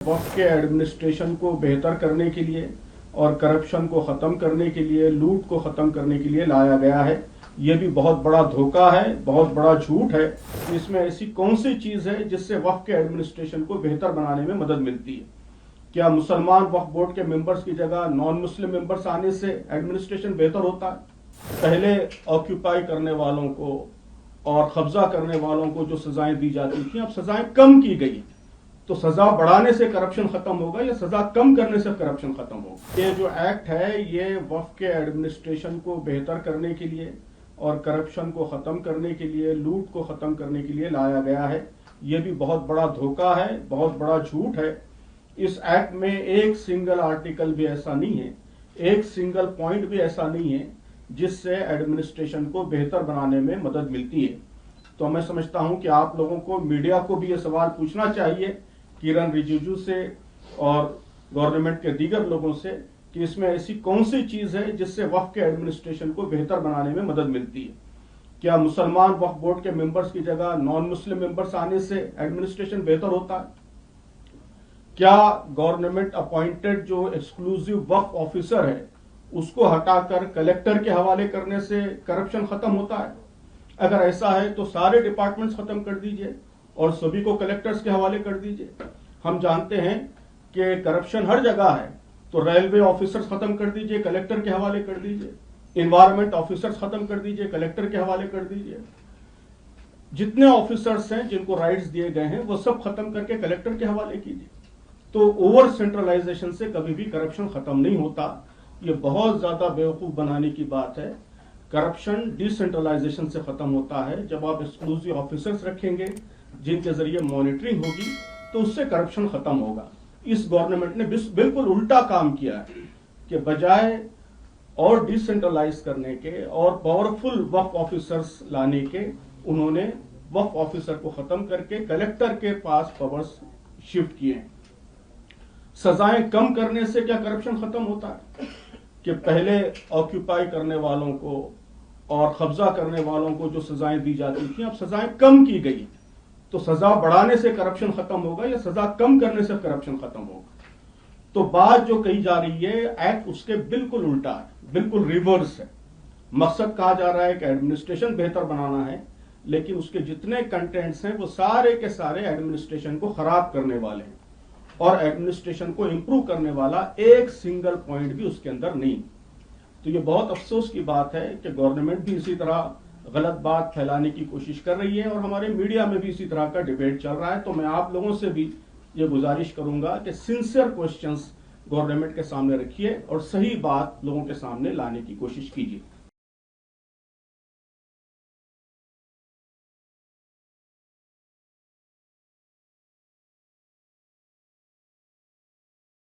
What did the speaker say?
वक्त के एडमिनिस्ट्रेशन को बेहतर करने के लिए और करप्शन को ख़त्म करने के लिए, लूट को ख़त्म करने के लिए लाया गया है। ये भी बहुत बड़ा धोखा है, बहुत बड़ा झूठ है। इसमें ऐसी कौन सी चीज़ है जिससे वक्त के एडमिनिस्ट्रेशन को बेहतर बनाने में मदद मिलती है? क्या मुसलमान वक्फ बोर्ड के मेंबर्स की जगह नॉन मुस्लिम मेंबर्स आने से एडमिनिस्ट्रेशन बेहतर होता है? पहले ऑक्यूपाई करने वालों को और कब्जा करने वालों को जो सजाएं दी जाती थी, अब सजाएं कम की गई। तो सजा बढ़ाने से करप्शन खत्म होगा या सजा कम करने से करप्शन खत्म होगा? ये जो एक्ट है ये वक्फ के एडमिनिस्ट्रेशन को बेहतर करने के लिए और करप्शन को खत्म करने के लिए, लूट को खत्म करने के लिए लाया गया है। ये भी बहुत बड़ा धोखा है, बहुत बड़ा झूठ है। इस एक्ट में एक सिंगल आर्टिकल भी ऐसा नहीं है, एक सिंगल पॉइंट भी ऐसा नहीं है जिससे एडमिनिस्ट्रेशन को बेहतर बनाने में मदद मिलती है। तो मैं समझता हूं कि आप लोगों को, मीडिया को भी ये सवाल पूछना चाहिए किरण रिजिजू से और गवर्नमेंट के दीगर लोगों से कि इसमें ऐसी कौन सी चीज है जिससे वक्फ के एडमिनिस्ट्रेशन को बेहतर बनाने में मदद मिलती है? क्या मुसलमान वक्फ बोर्ड के मेंबर्स की जगह नॉन मुस्लिम मेंबर्स आने से एडमिनिस्ट्रेशन बेहतर होता है? क्या गवर्नमेंट अपॉइंटेड जो एक्सक्लूसिव वक्फ ऑफिसर है उसको हटाकर कलेक्टर के हवाले करने से करप्शन खत्म होता है? अगर ऐसा है तो सारे डिपार्टमेंट्स खत्म कर दीजिए और सभी को कलेक्टर्स के हवाले कर दीजिए। हम जानते हैं कि करप्शन हर जगह है, तो रेलवे ऑफिसर्स खत्म कर दीजिए, कलेक्टर के हवाले कर दीजिए। इन्वायरमेंट ऑफिसर्स खत्म कर दीजिए, कलेक्टर के हवाले कर दीजिए। जितने ऑफिसर्स हैं जिनको राइट्स दिए गए हैं वो सब खत्म करके कलेक्टर के हवाले कीजिए। तो ओवर सेंट्रलाइजेशन से कभी भी करप्शन खत्म नहीं होता। ये बहुत ज्यादा बेवकूफ बनाने की बात है। करप्शन डिसेंट्रलाइजेशन से खत्म होता है। जब आप एक्सक्लूसिव ऑफिसर्स रखेंगे जिनके जरिए मॉनिटरिंग होगी तो उससे करप्शन खत्म होगा। इस गवर्नमेंट ने बिल्कुल उल्टा काम किया है कि बजाय और डिसेंट्रलाइज करने के और पावरफुल वक्फ ऑफिसर्स लाने के, उन्होंने वक्फ ऑफिसर को खत्म करके कलेक्टर के पास पावर्स शिफ्ट किए हैं। सजाएं कम करने से क्या करप्शन खत्म होता है? कि पहले ऑक्यूपाई करने वालों को और कब्जा करने वालों को जो सजाएं दी जाती थी, अब सजाएं कम की गई। तो सजा बढ़ाने से करप्शन खत्म होगा या सजा कम करने से करप्शन खत्म होगा? तो बात जो कही जा रही है एक्ट उसके बिल्कुल उल्टा है, बिल्कुल रिवर्स है। मकसद कहा जा रहा है कि एडमिनिस्ट्रेशन बेहतर बनाना है, लेकिन उसके जितने कंटेंट्स हैं वो सारे के सारे एडमिनिस्ट्रेशन को खराब करने वाले हैं और एडमिनिस्ट्रेशन को इंप्रूव करने वाला एक सिंगल पॉइंट भी उसके अंदर नहीं। तो ये बहुत अफसोस की बात है कि गवर्नमेंट भी इसी तरह गलत बात फैलाने की कोशिश कर रही है और हमारे मीडिया में भी इसी तरह का डिबेट चल रहा है। तो मैं आप लोगों से भी ये गुजारिश करूंगा कि सिंसियर क्वेश्चंस गवर्नमेंट के सामने रखिए और सही बात लोगों के सामने लाने की कोशिश कीजिए।